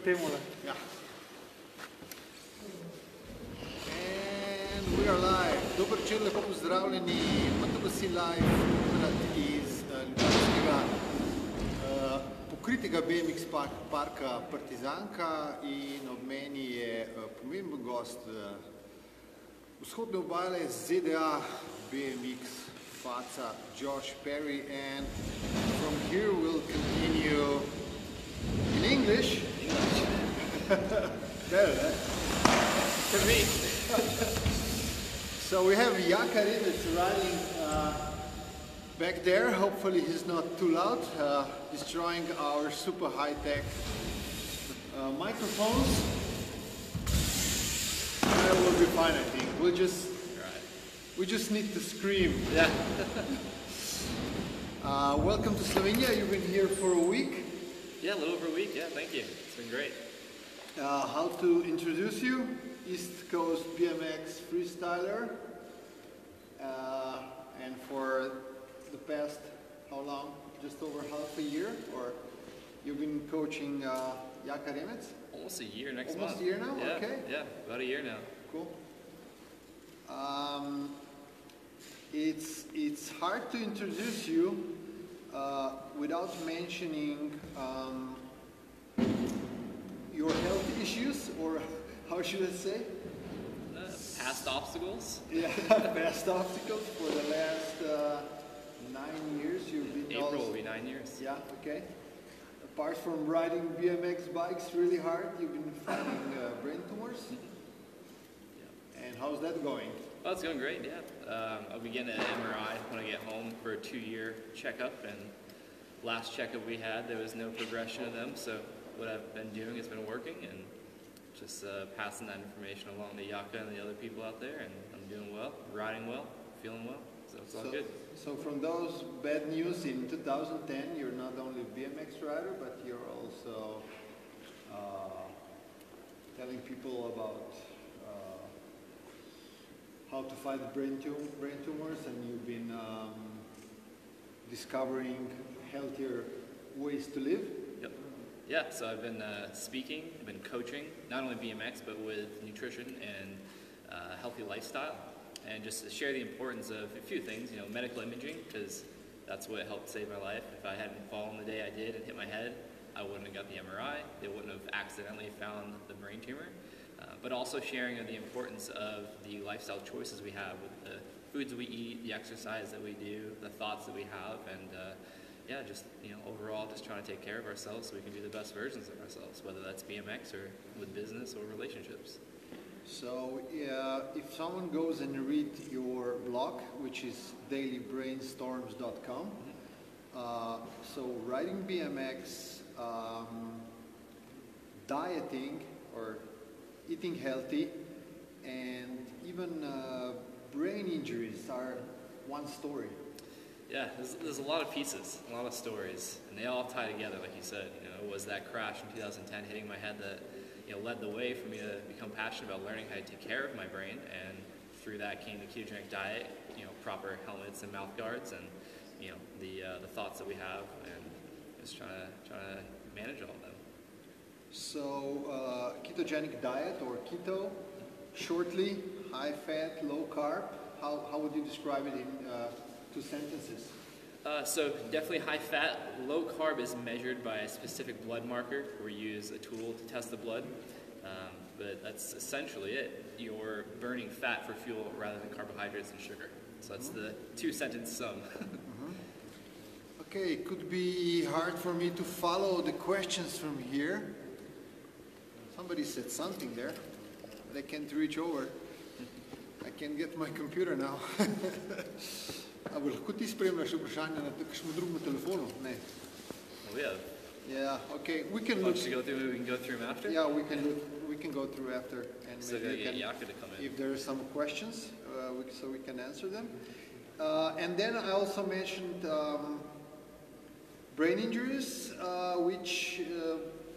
temole. Ja. And we are live. Dober večer, lepo pozdravljeni. Imate si live Tokrat iz ljubljanskega pokritega BMX parka Partizanka in ob meni je pomemben gost vzhodne obale ZDA BMX faca Josha Perryja, and from here we'll continue in English. Better, eh? For me. So we have Jaka Remec riding back there. Hopefully he's not too loud, destroying our super high-tech microphones. That will be fine, I think. We just need to scream. Yeah. Welcome to Slovenia. You've been here for a week. Yeah, a little over a week. Yeah, thank you. It's been great. How to introduce you? East Coast BMX freestyler. And for the past, how long? Just over half a year? Or you've been coaching Jaka Remec? Almost a year next month. Almost a year now? Yeah, Okay. yeah, about a year now. Cool. It's hard to introduce you without mentioning your health issues, or how should I say? Past obstacles? Yeah, past obstacles for the last 9 years. You've been April will be 9 years. Yeah, okay. Apart from riding BMX bikes really hard, you've been fighting brain tumors. Yeah. And how's that going? Well, it's going great, yeah. I'll be getting an MRI when I get home for a 2-year checkup, and last checkup we had, there was no progression of them, so what I've been doing has been working, and just passing that information along to Jaka and the other people out there, and I'm doing well, riding well, feeling well, so it's all good. So from those bad news in 2010, you're not only a BMX rider, but you're also telling people about how to fight brain tumors, and you've been discovering healthier ways to live. Yep. Yeah, so I've been speaking, I've been coaching, not only BMX, but with nutrition and healthy lifestyle, and just to share the importance of a few things, you know, medical imaging, because that's what helped save my life. If I hadn't fallen the day I did and hit my head, I wouldn't have got the MRI, they wouldn't have accidentally found the brain tumor. But also sharing of the importance of the lifestyle choices we have with the foods we eat, the exercise that we do, the thoughts that we have, and yeah, just, you know, overall just trying to take care of ourselves so we can be the best versions of ourselves, whether that's BMX or with business or relationships. So if someone goes and reads your blog, which is dailybrainstorms.com, so riding BMX, dieting or eating healthy, and even brain injuries are one story. Yeah, there's a lot of pieces, a lot of stories, and they all tie together, like you said. You know, it was that crash in 2010 hitting my head that, you know, led the way for me to become passionate about learning how to take care of my brain, and through that came the ketogenic diet, you know, proper helmets and mouth guards, and, you know, the thoughts that we have, and just trying to manage all of them. So ketogenic diet, or keto, shortly, high fat, low carb, how would you describe it in 2 sentences? So definitely high fat. Low carb is measured by a specific blood marker. We use a tool to test the blood, but that's essentially it. You're burning fat for fuel rather than carbohydrates and sugar. So that's the 2-sentence sum. Okay, it could be hard for me to follow the questions from here. Somebody said something there, but I can't reach over. I can't get my computer now. Ali lahko ti spremljaš vprašanja na kakšnem drugem telefonu? Ne. We have. Yeah, okay. We can look. We can go through them after? Yeah, we can go through after, and so maybe get Jaka to come in. If there are some questions, so we can answer them. And then I also mentioned brain injuries, which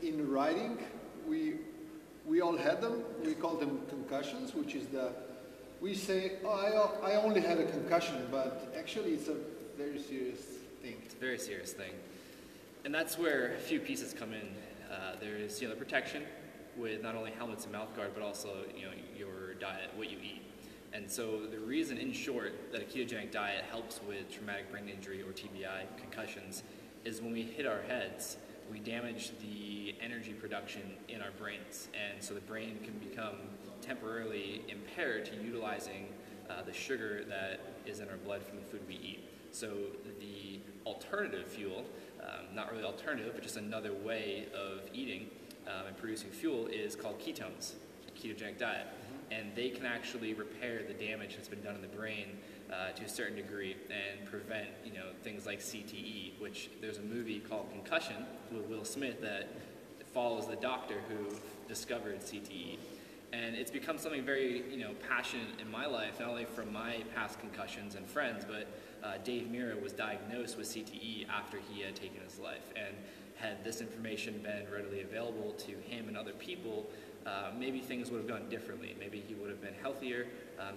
in riding we all had them. We call them concussions, which is we say, oh, I only had a concussion, but actually it's a very serious thing. It's a very serious thing. And that's where a few pieces come in. There's the protection with not only helmets and mouth guard, but also your diet, what you eat. And so the reason, in short, that a ketogenic diet helps with traumatic brain injury or TBI, concussions, is when we hit our heads, we damage the energy production in our brains. And so the brain can become temporarily impaired to utilizing the sugar that is in our blood from the food we eat. So the alternative fuel, not really alternative, but just another way of eating and producing fuel is called ketones, a ketogenic diet. And they can actually repair the damage that's been done in the brain to a certain degree and prevent things like CTE, which there's a movie called Concussion with Will Smith that follows the doctor who discovered CTE. And it's become something very passionate in my life, not only from my past concussions and friends, but Dave Mirra was diagnosed with CTE after he had taken his life. And had this information been readily available to him and other people, maybe things would have gone differently. Maybe he would have been healthier,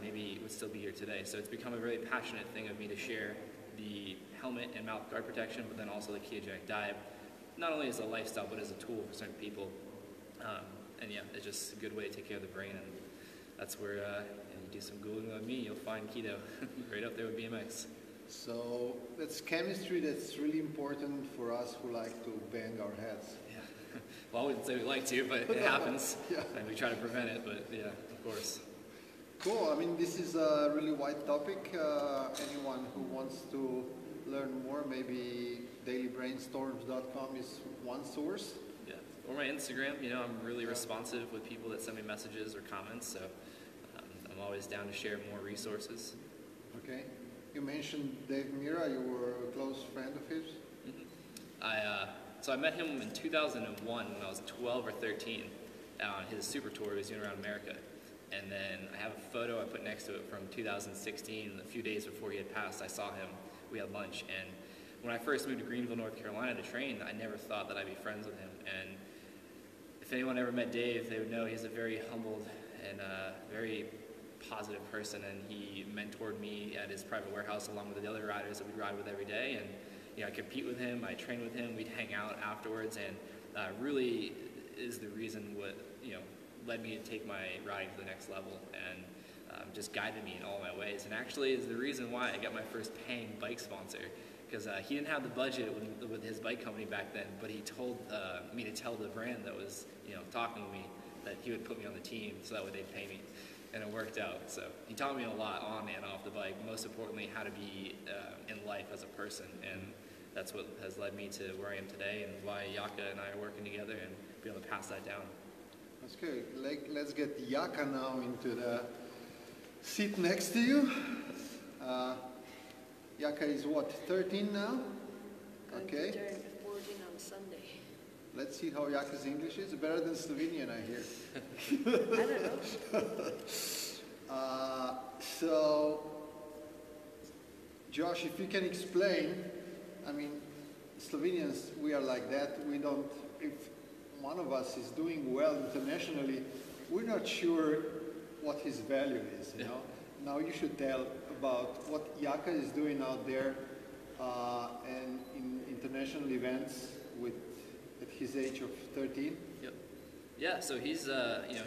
maybe he would still be here today. So it's become a really passionate thing of me to share the helmet and mouth guard protection, but then also the ketogenic diet, not only as a lifestyle, but as a tool for certain people. And yeah, it's just a good way to take care of the brain, and that's where you do some Googling on me, you'll find keto right up there with BMX. So that's chemistry that's really important for us who like to bang our heads. Yeah. Well, I wouldn't say we like to, but it happens. Yeah. And we try to prevent it, but yeah, of course. Cool. I mean, this is a really wide topic. Anyone who wants to learn more, maybe dailybrainstorms.com is one source. Yeah. Or my Instagram. I'm really responsive with people that send me messages or comments, so I'm always down to share more resources. Okay. You mentioned Dave Mirra. You were a close friend of his. Mm-hmm. So I met him in 2001 when I was 12 or 13 on his super tour he was doing around America. And then I have a photo I put next to it from 2016. A few days before he had passed, I saw him. We had lunch. And when I first moved to Greenville, North Carolina to train, I never thought that I'd be friends with him. And if anyone ever met Dave, they would know he's a very humbled and very positive person. And he mentored me at his private warehouse along with the other riders that we'd ride with every day. And I compete with him, I train with him, we'd hang out afterwards, and really is the reason what led me to take my riding to the next level, and just guided me in all my ways, and actually is the reason why I got my first paying bike sponsor, because he didn't have the budget with his bike company back then, but he told me to tell the brand that was talking to me that he would put me on the team so that way they'd pay me. And it worked out. So he taught me a lot on and off the bike, most importantly how to be in life as a person, and that's what has led me to where I am today and why Jaka and I are working together and be able to pass that down. That's good. Let's get Jaka now into the seat next to you. Jaka is what, 13 now? Okay. Going to turn 14 on Sunday. Let's see how Jaka's English is. Better than Slovenian, I hear. I don't know. So, Josh, if you can explain, I mean, Slovenians, we are like that. We don't, if one of us is doing well internationally, we're not sure what his value is, you know? Now you should tell about what Jaka is doing out there and in international events at his age of 13. Yep. Yeah, so he's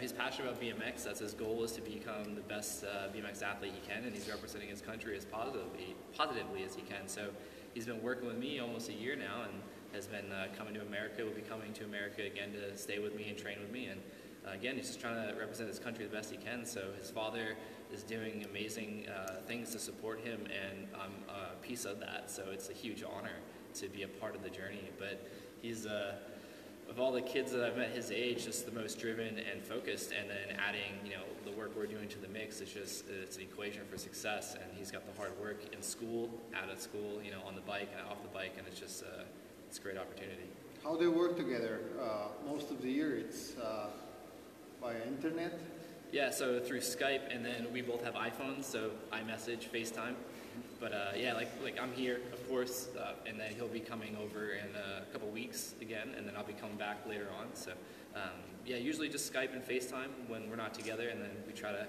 he's passionate about BMX. That's his goal, is to become the best BMX athlete he can, and he's representing his country as positively as he can. So he's been working with me almost a year now, and has been coming to America. Will be coming to America again to stay with me and train with me. And again, he's just trying to represent his country the best he can. So his father is doing amazing things to support him, and I'm a piece of that. So it's a huge honor to be a part of the journey. But he's of all the kids that I've met his age, just the most driven and focused, and then adding, the work we're doing to the mix, it's an equation for success, and he's got the hard work in school, out of school, on the bike and off the bike, and it's just, it's a great opportunity. How they work together? Most of the year it's via internet? Yeah, so through Skype, and then we both have iPhones, so iMessage, FaceTime. But yeah, like I'm here, of course, and then he'll be coming over in a couple weeks again, and then I'll be coming back later on. So yeah, usually just Skype and FaceTime when we're not together, and then we try to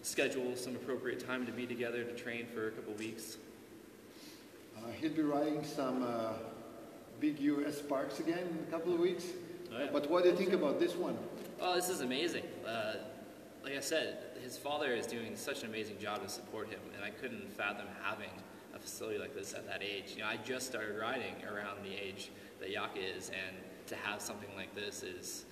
schedule some appropriate time to be together to train for a couple weeks. He'll be riding some big US parks again in a couple of weeks. Oh, yeah. But what do you think about this one? Oh, this is amazing. Like I said, his father is doing such an amazing job to support him, and I couldn't fathom having a facility like this at that age. You know, I just started riding around the age that Jaka is, and to have something like this is,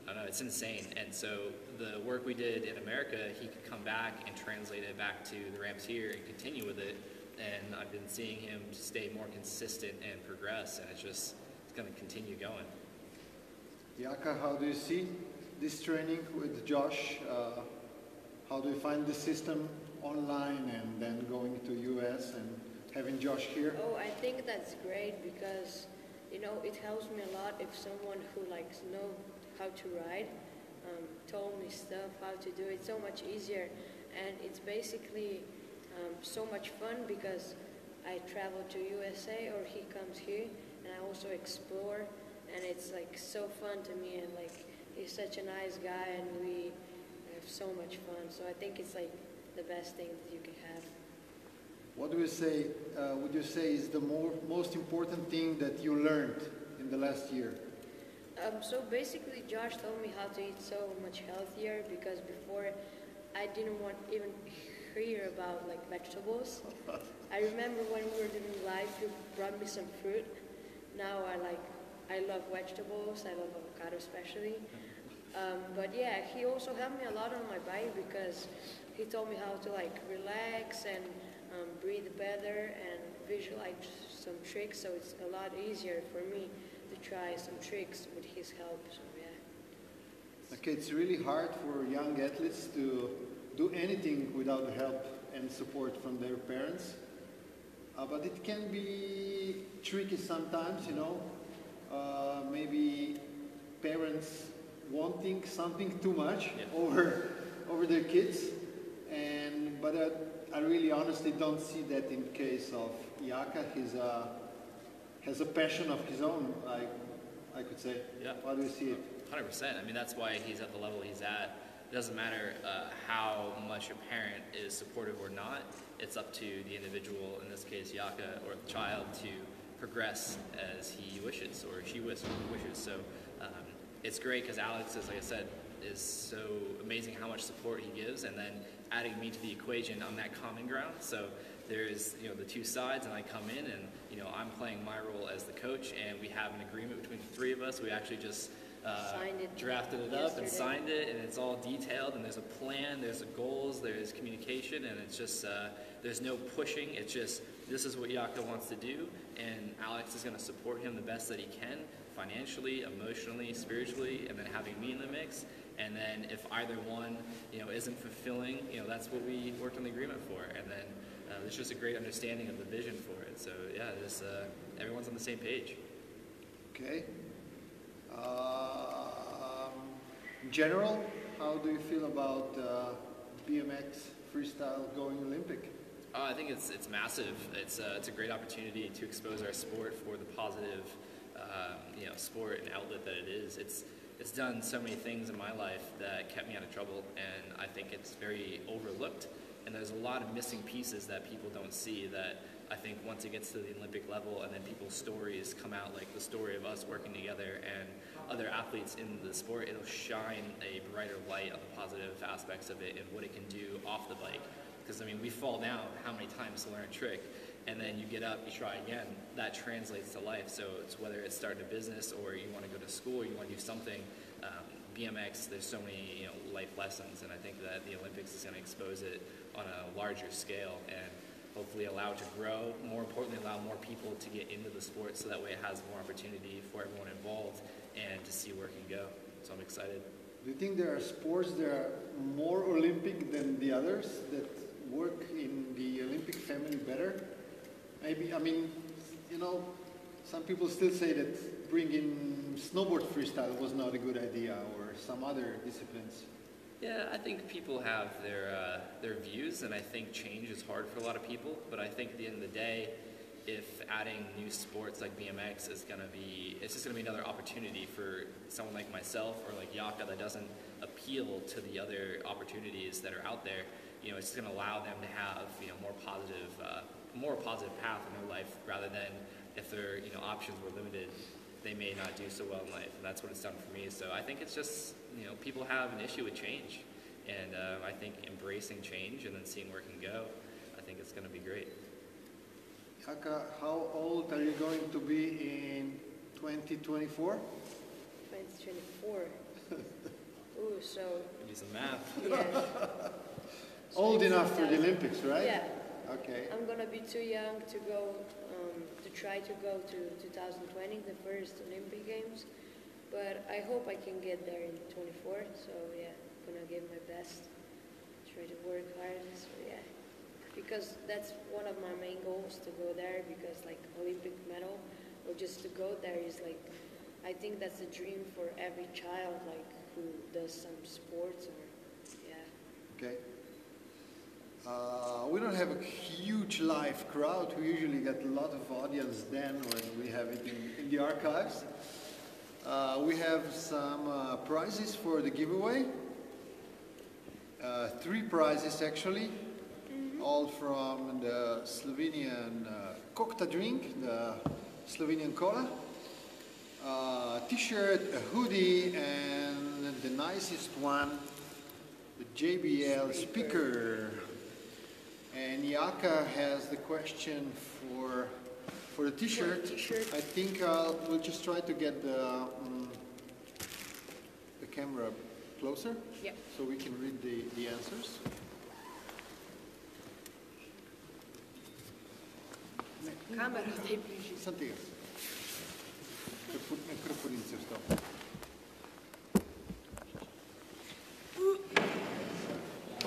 I don't know, it's insane. And so the work we did in America, he could come back and translate it back to the ramps here and continue with it. And I've been seeing him stay more consistent and progress, and it's going to continue going. Jaka, how do you see this training with Josh? How do you find the system online and then going to US and having Josh here? Oh, I think that's great because, you know, it helps me a lot if someone who know how to ride told me stuff, how to do it, so much easier. And it's basically so much fun because I travel to USA or he comes here and I also explore, and it's like so fun to me, and like he's such a nice guy and we have so much fun. So I think it's like the best thing that you can have. What do you say, would you say is the most important thing that you learned in the last year? So basically Josh told me how to eat so much healthier, because before I didn't want even hear about like vegetables. I remember when we were doing live, he brought me some fruit. Now I love vegetables, I love avocado especially. But yeah, he also helped me a lot on my bike because he told me how to like relax and breathe better and visualize some tricks, so it's a lot easier for me to try some tricks with his help. So yeah. Okay, it's really hard for young athletes to do anything without help and support from their parents. But it can be tricky sometimes, you know. Maybe parents wanting something too much over their kids, but I really honestly don't see that in case of Jaka. He has a passion of his own, I could say. Yeah. How do you see it? 100%. I mean, that's why he's at the level he's at. It doesn't matter how much a parent is supportive or not. It's up to the individual, in this case Jaka, or the child, to progress as he wishes or she wishes. So it's great because Alex, as like I said, is so amazing how much support he gives, and then adding me to the equation on that common ground. So there's, you know, the two sides, and I come in and, you know, I'm playing my role as the coach, and we have an agreement between the three of us. We actually just drafted it up and signed it, and it's all detailed, and there's a plan, there's goals, there's communication, and it's just, there's no pushing. It's just, this is what Jaka wants to do, and Alex is going to support him the best that he can, financially, emotionally, spiritually, and then having me in the mix. And then if either one, you know, isn't fulfilling, you know, that's what we worked on the agreement for. And then there's just a great understanding of the vision for it. So yeah, everyone's on the same page. Okay. In general, how do you feel about BMX freestyle going Olympic? I think it's massive. It's a great opportunity to expose our sport for the positive, you know, sport and outlet that it is. It's done so many things in my life that kept me out of trouble, and I think it's very overlooked. And there's a lot of missing pieces that people don't see that I think once it gets to the Olympic level and then people's stories come out, like the story of us working together and other athletes in the sport, it'll shine a brighter light on the positive aspects of it and what it can do off the bike. Because, I mean, we fall down how many times to learn a trick, and then you get up, you try again. That translates to life. So it's whether it's starting a business or you want to go to school or you want to do something, BMX, there's so many, you know, life lessons, and I think that the Olympics is going to expose it on a larger scale and hopefully allow it to grow. More importantly, allow more people to get into the sport so that way it has more opportunity for everyone involved and to see where it can go. So I'm excited. Do you think there are sports that are more Olympic than the others, that work in the Olympic family better? Maybe, I mean, you know, some people still say that bringing snowboard freestyle was not a good idea, or some other disciplines. Yeah, I think people have their views, and I think change is hard for a lot of people. But I think at the end of the day, if adding new sports like BMX is going to be, it's just going to be another opportunity for someone like myself or like Jaka that doesn't appeal to the other opportunities that are out there. You know, it's just going to allow them to have, you know, more positive path in their life rather than if their, you know, options were limited they may not do so well in life, and that's what it's done for me. So I think it's just, you know, people have an issue with change, and I think embracing change and then seeing where it can go, I think it's going to be great. Jaka, how old are you going to be in 2024? 2024. Ooh, so Do some math. yeah. Old enough for the Olympics, right? Yeah. Okay. I'm gonna be too young to go to try to go to 2020, the first Olympic Games, but I hope I can get there in 24. So yeah, gonna give my best, try to work hard. So yeah, because that's one of my main goals, to go there, because like Olympic medal or just to go there is like, I think that's a dream for every child, like who does some sports or yeah. Okay. We don't have a huge live crowd. We usually get a lot of audience then when we have it in the archives. We have some prizes for the giveaway. 3 prizes actually, all from the Slovenian cocktail drink, the Slovenian cola. T-shirt, a hoodie, and the nicest one, the JBL speaker. And Jaka has the question for the T-shirt. I think we'll just try to get the camera closer, so we can read the answers. Kamera zdaj bližje. Sam tega. Krpunice vstop.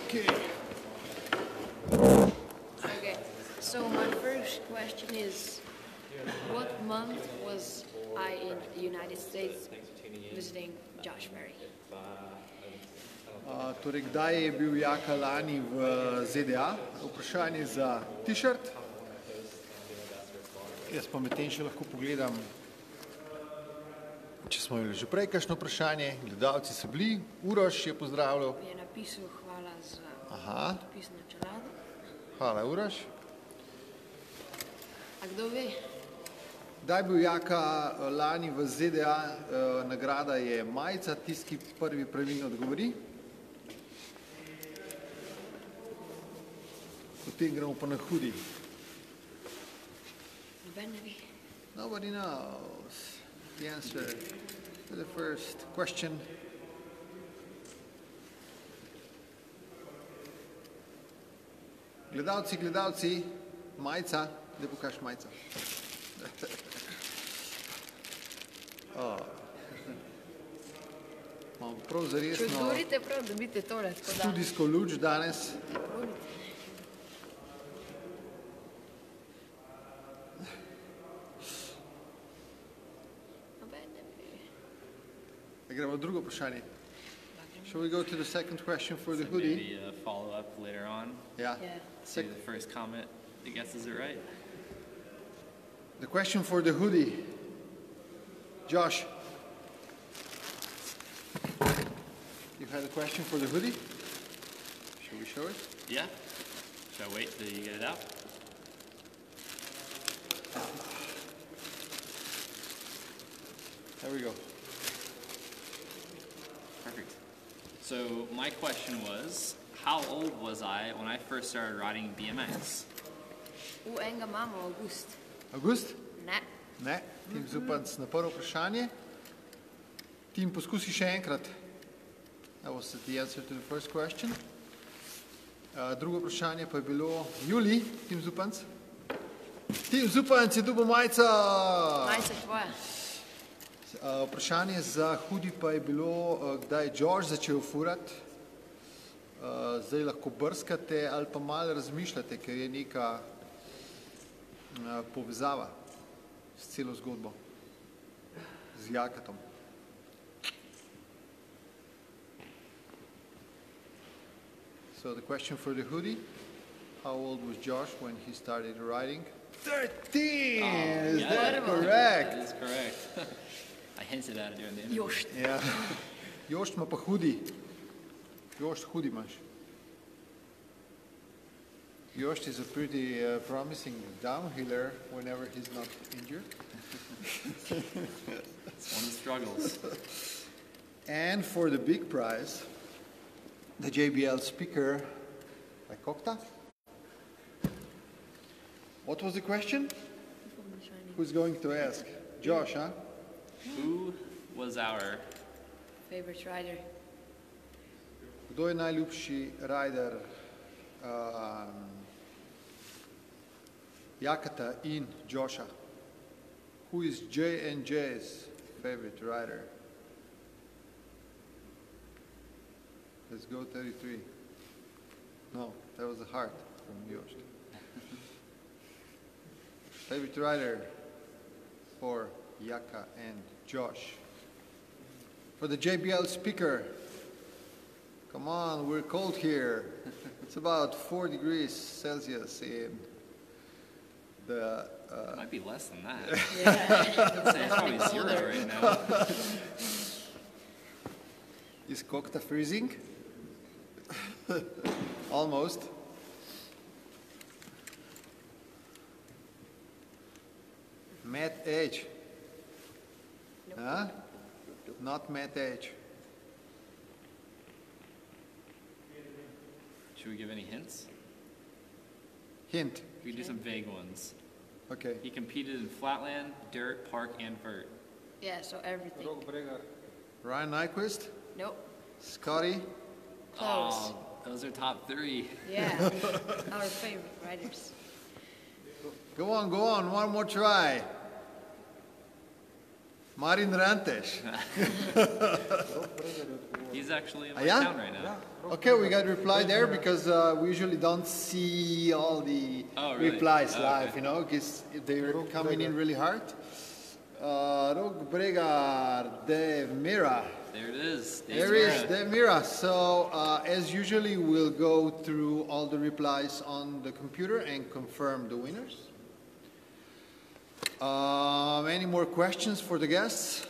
Okay. Okay, so my first question is, what month was I in the United States visiting Josh Perry? Torej, kdaj je bil Jaka lani v ZDA? Vprašanje za T-shirt. Jaz pa medtem še lahko pogledam, če smo imeli že prej kakšno vprašanje. Gledalci so bili. Uroš je pozdravljal. Je napisal hvala za podpis na čelado. Hvala, Uroš. A kdo ve? Kdaj je bil Jaka lani v ZDA? Nagrada je majica, tisti, ki prvi pravilno odgovori. Potem gremo pa na hoodie. Noben ne ve. Nobody knows the answer to the first question. Gledalci, majica, da pokaž majica. Imamo prav zaresno Če odgovorite prav, dobite tole. studijsko luč danes. Gremo drugo vprašanje. Shall we go to the second question for the hoodie? Maybe a follow-up later on. Yeah. See the first comment that guesses it right. The question for the hoodie. Josh. You had a question for the hoodie? Shall we show it? Yeah. Shall I wait till you get it out? There we go. Perfect. So my question was, how old was I when I first started riding BMX? V enega imamo avgust. August? Ne. Ne. Tim Zupanc na prvo vprašanje. Tim, poskusi še enkrat. That was the answer to the first question. Drugo vprašanje pa je bilo Juli, Tim Zupanc. Tim Zupanc je dobil majico! Majica je tvoja. Vprašanje za hoodie pa je bilo, kdaj je Josh začel furati. Zdaj lahko brskate ali pa malo razmišljate, ker je neka povezava s celo zgodbo, z Jakatom. So the question for the hoodie, how old was Josh when he started riding? 13! Is that correct? That is correct. I hinted at it during the interview. Josh. Ja. Josh ima pa hoodie. Josh, hoodie imaš. Josh is a pretty promising downhiller whenever he's not injured. It's one of the struggles. And for the big prize, the JBL speaker by Kokta. What was the question? Who's going to ask? Josh, huh? Who was our Favorite rider? Kdo je najljubši rider Jakata in Josha? Who is J and J's favorite rider? Let's go 33. No, that was a heart from Josh. Favorite rider for Jaka and Josh. For the JBL speaker. Come on, we're cold here. It's about 4 degrees Celsius in the... It might be less than that. Yeah. I'd say it's probably 0 right now. Is Kokta freezing? Almost. Matt H. Nope. Huh? Not Matt H. Should we give any hints? Hint. We can do some vague ones. Okay. He competed in flatland, dirt, park, and vert. Yeah, so everything. Ryan Nyquist. Nope. Scotty. Close. Oh, those are top 3. Yeah, our favorite riders. Go on, one more try. Marin Rantes. He's actually in my Yeah? town right now. Okay, we got reply there because we usually don't see all the Oh, really? replies Oh, live, okay. you know, because they're coming in really hard. Rok Bregar, Dave Mirra. There it is. Dave There is Mirra. Dave Mirra. So, as usually, we'll go through all the replies on the computer and confirm the winners. Any more questions for the guests?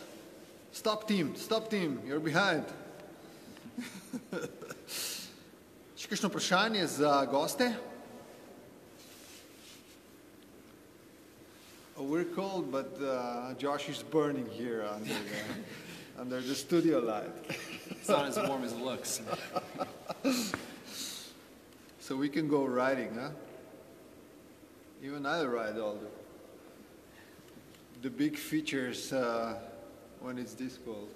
Stop team, you're behind. Še kakšno vprašanje za goste? We're cold, but Josh is burning here under the studio light. It's not as warm as it looks. So we can go riding, huh? Even I ride all the big features when it's this cold.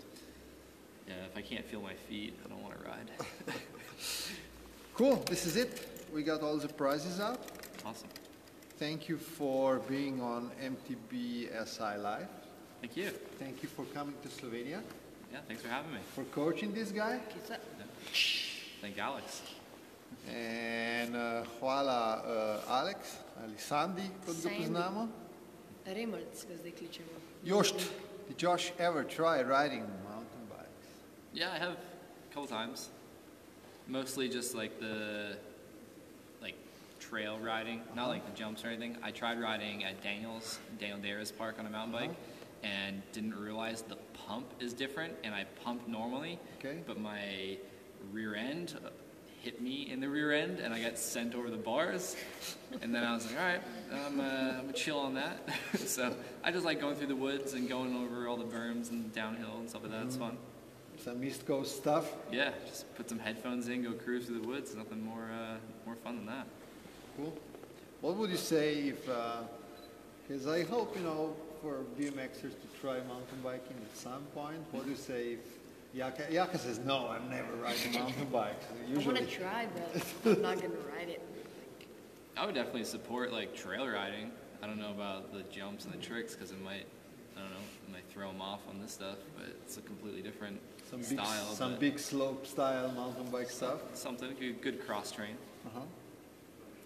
Yeah, if I can't feel my feet, I don't want to ride. Cool, this is it. We got all the prizes out. Awesome. Thank you for being on MTB SI Live. Thank you. Thank you for coming to Slovenia, Yeah, thanks for having me. for coaching this guy. Thank Alex. And hvala Alex, ali Sandy, kot ga Sandy. poznamo. Remelc ga zdaj kličemo. Josh, did Josh ever try riding mountain bikes? Yeah, I have a couple times. Mostly just like the trail riding, not like the jumps or anything. I tried riding at Daniel Dara's park on a mountain bike and didn't realize the pump is different, and I pumped normally, Okay. but my rear end hit me in the rear end and I got sent over the bars, and then I was like, all right, I'm gonna chill on that. So I just like going through the woods and going over all the berms and downhill and stuff like that. It's fun. Some East Coast stuff. Yeah, just put some headphones in, go cruise through the woods. Nothing more fun than that. Cool. What would you say if, because I hope, you know, for BMXers to try mountain biking at some point, what do you say if Jaka says, no, I'm never riding mountain bikes. I want to try, but I'm not going to ride it. I would definitely support like trail riding. I don't know about the jumps and the tricks because it might, I don't know, it might throw them off on this stuff, but it's a completely different style. Some but big slope style mountain bike stuff. something, good cross train,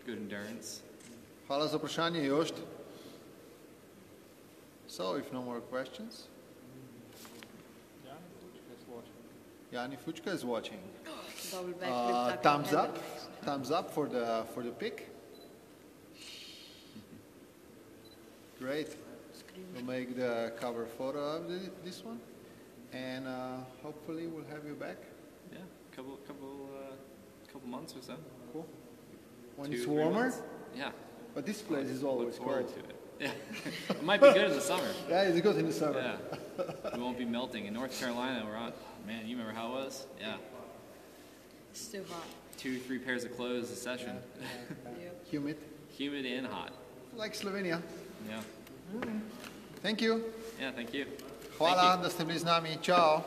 good endurance. Hvala za vprašanje, Jošt. So, if no more questions, Jani Fučka is watching. Double backflip, tuck Thumbs and up, handle. thumbs up for the pick. Great. We'll make the cover photo of this one, and hopefully we'll have you back. Yeah, couple months or so. Cool. When 2, it's 3 warmer? months. Yeah. But this place is Look always forward cold. to it. Yeah. It might be good in the summer. Yeah, it's good in the summer. Yeah. We won't be melting. In North Carolina, we're on, man, you remember how it was? Yeah. It's too hot. 2, 3 pairs of clothes a session. Yep. Humid. Humid and hot. Like Slovenia. Yeah. Thank you. Yeah, thank you. Hvala, da ste bili z nami. Čau.